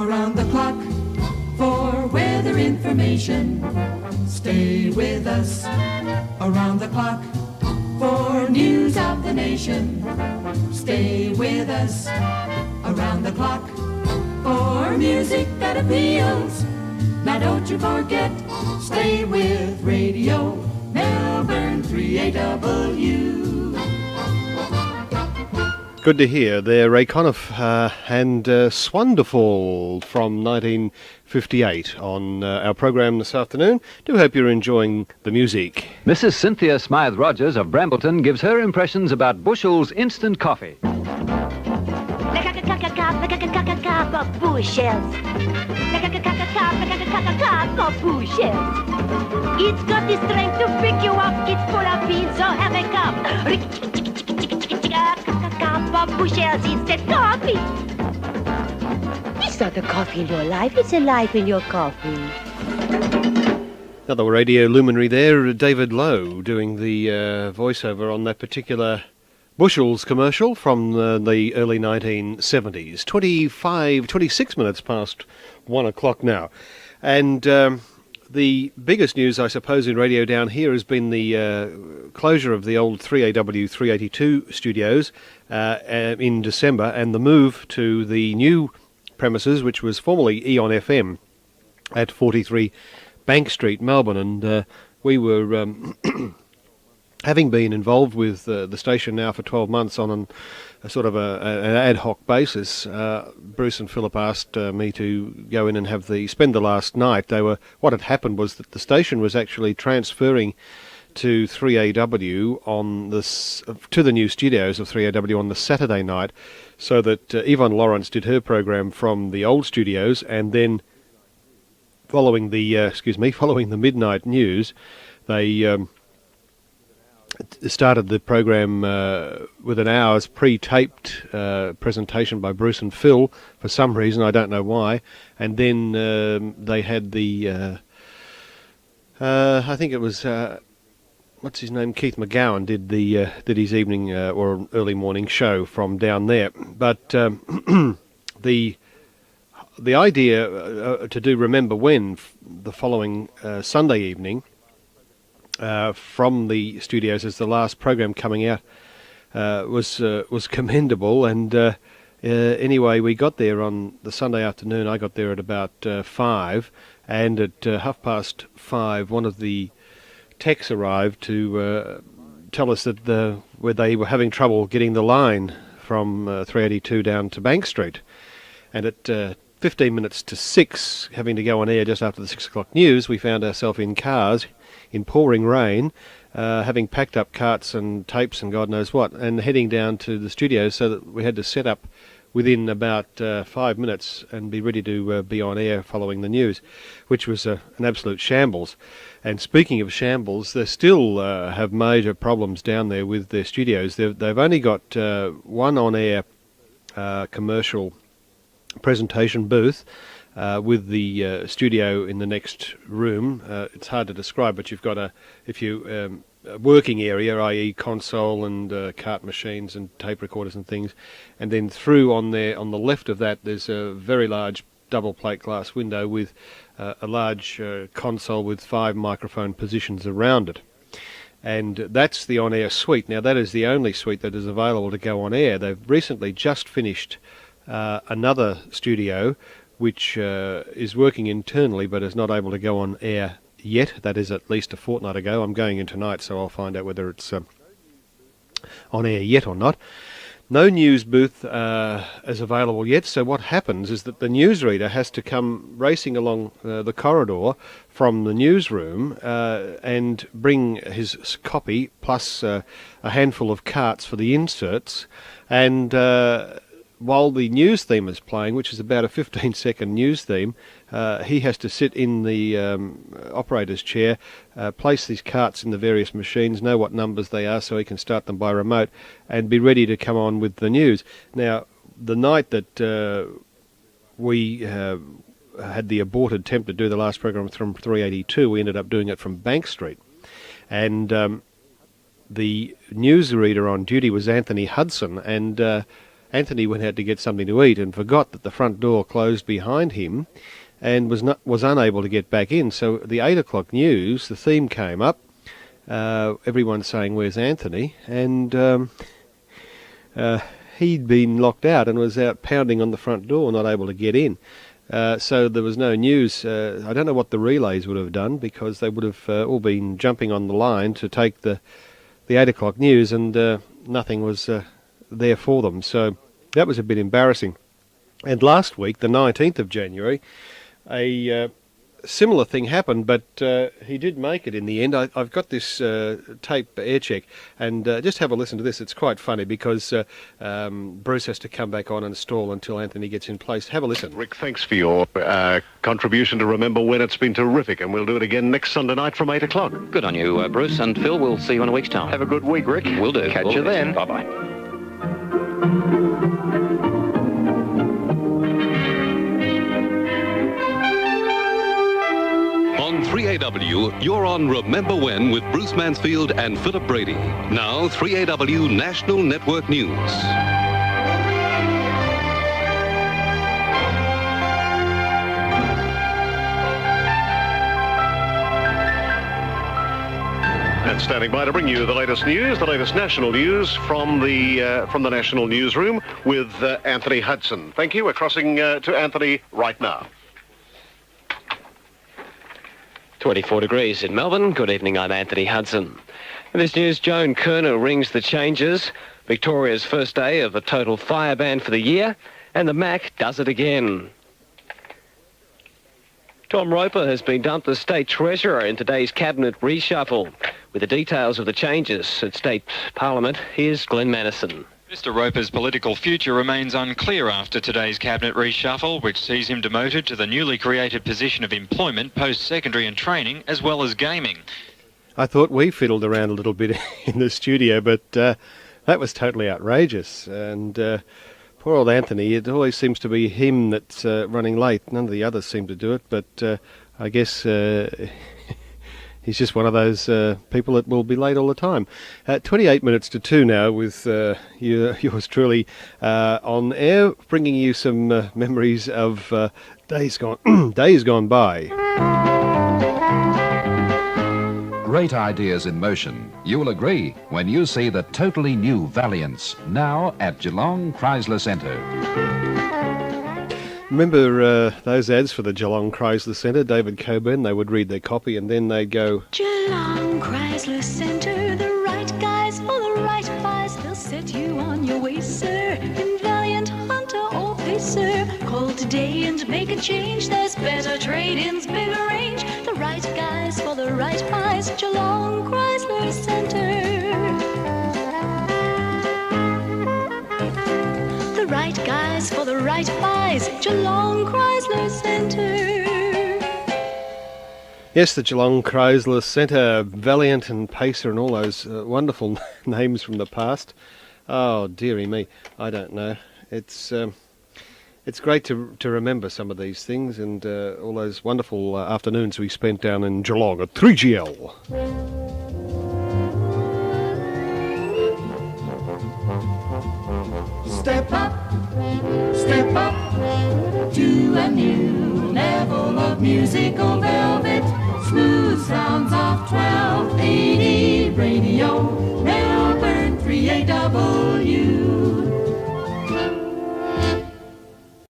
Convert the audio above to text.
around the clock for weather information. Stay with us around the clock for news of the nation. Stay with us around the clock for music that appeals. Now don't you forget, stay with Radio Melbourne 3AW. Good to hear. They're Ray Conniff and Swonderful from 1958 on our program this afternoon. Do hope you're enjoying the music. Mrs. Cynthia Smythe Rogers of Brambleton gives her impressions about Bushell's instant coffee. Cup of Bushels. Cup of Bushels. It's got the strength to pick you up. It's full of beans, so have a cup. Cup of Bushels instant coffee. It's not a coffee in your life, it's a life in your coffee. Another radio luminary there, David Lowe, doing the voiceover on that particular Bushell's commercial from the early 1970s. 26 minutes past 1 o'clock now. And the biggest news, I suppose, in radio down here has been the closure of the old 3AW 382 studios in December and the move to the new premises, which was formerly EON-FM at 43 Bank Street, Melbourne. And we were... having been involved with the station now for 12 months on a sort of an ad hoc basis, Bruce and Phillip asked me to go in and spend the last night. What had happened was that the station was actually transferring to 3AW to the new studios of 3AW on the Saturday night, so that Yvonne Lawrence did her program from the old studios, and then following the midnight news, they started the program with an hour's pre-taped presentation by Bruce and Phil for some reason, I don't know why, and then they had the I think it was what's his name, Keith McGowan did his evening or early morning show from down there. But the idea to do Remember When the following Sunday evening from the studios as the last program coming out was commendable. And anyway, we got there on the Sunday afternoon. I got there at about 5, and at 5:30 one of the techs arrived to tell us that where they were having trouble getting the line from 382 down to Bank Street. And at 15 minutes to 6, having to go on air just after the 6 o'clock news, we found ourselves in cars in pouring rain, having packed up carts and tapes and God knows what, and heading down to the studios, so that we had to set up within about 5 minutes and be ready to be on air following the news, which was an absolute shambles. And speaking of shambles, they still have major problems down there with their studios. They've only got one on-air commercial presentation booth with the studio in the next room. It's hard to describe, but you've got a working area, i.e. console and cart machines and tape recorders and things, and then through on the left of that there's a very large double plate glass window with a large console with 5 microphone positions around it. And that's the on-air suite. Now that is the only suite that is available to go on air. They've recently just finished another studio which is working internally but is not able to go on air yet. That is at least a fortnight ago. I'm going in tonight, so I'll find out whether it's on air yet or not. No news booth is available yet, so what happens is that the newsreader has to come racing along the corridor from the newsroom and bring his copy plus a handful of carts for the inserts, and while the news theme is playing, which is about a 15-second news theme, he has to sit in the operator's chair, place these carts in the various machines, know what numbers they are so he can start them by remote, and be ready to come on with the news. Now, the night that we had the aborted attempt to do the last program from 382, we ended up doing it from Bank Street. And the newsreader on duty was Anthony Hudson, and Anthony went out to get something to eat and forgot that the front door closed behind him, and was unable to get back in. So the 8 o'clock news, the theme came up. Everyone saying, "Where's Anthony?" And he'd been locked out and was out pounding on the front door, not able to get in. So there was no news. I don't know what the relays would have done, because they would have all been jumping on the line to take the 8 o'clock news, and nothing was there for them. So that was a bit embarrassing. And last week, the 19th of January, a similar thing happened, but he did make it in the end. I've got this tape air check, and just have a listen to this. It's quite funny, because Bruce has to come back on and stall until Anthony gets in place. Have a listen. Rick, thanks for your contribution to Remember When. It's been terrific, and we'll do it again next Sunday night from 8 o'clock. Good on you, Bruce, and Phil. We'll see you in a week's time. Have a good week, Rick. Will do. Catch you then. Bye-bye. On 3AW, you're on Remember When with Bruce Mansfield and Phillip Brady. Now, 3AW National Network News. And standing by to bring you the latest news, the latest national news from the national newsroom with Anthony Hudson. Thank you. We're crossing to Anthony right now. 24 degrees in Melbourne. Good evening, I'm Anthony Hudson. In this news, Joan Kerner rings the changes. Victoria's first day of a total fire ban for the year, and the Mac does it again. Tom Roper has been dumped as State Treasurer in today's Cabinet reshuffle. With the details of the changes at State Parliament, here's Glenn Manison. Mr Roper's political future remains unclear after today's cabinet reshuffle, which sees him demoted to the newly created position of employment, post-secondary and training, as well as gaming. I thought we fiddled around a little bit in the studio, but that was totally outrageous. And poor old Anthony, it always seems to be him that's running late. None of the others seem to do it, but I guess he's just one of those people that will be late all the time. 28 minutes to 2 now with yours truly on air, bringing you some memories of days gone by. Great ideas in motion. You will agree when you see the totally new Valiants, now at Geelong Chrysler Centre. Remember those ads for the Geelong Chrysler Centre? David Coburn, they would read their copy and then they'd go, Geelong Chrysler Centre, the right guys for the right price. They'll set you on your way, sir. In Valiant, Hunter or Pacer. Call today and make a change. There's better trade-ins, bigger range. The right guys for the right price. Geelong Chrysler Centre. The right guys for the right buys. Geelong Chrysler Centre. yes, the Geelong Chrysler Centre, Valiant and Pacer and all those wonderful names from the past. Oh, dearie me, I don't know. It's great to remember some of these things and all those wonderful afternoons we spent down in Geelong at 3GL. Step up to a new level of musical velvet. Smooth sounds of 1280 radio, Melbourne 3AW.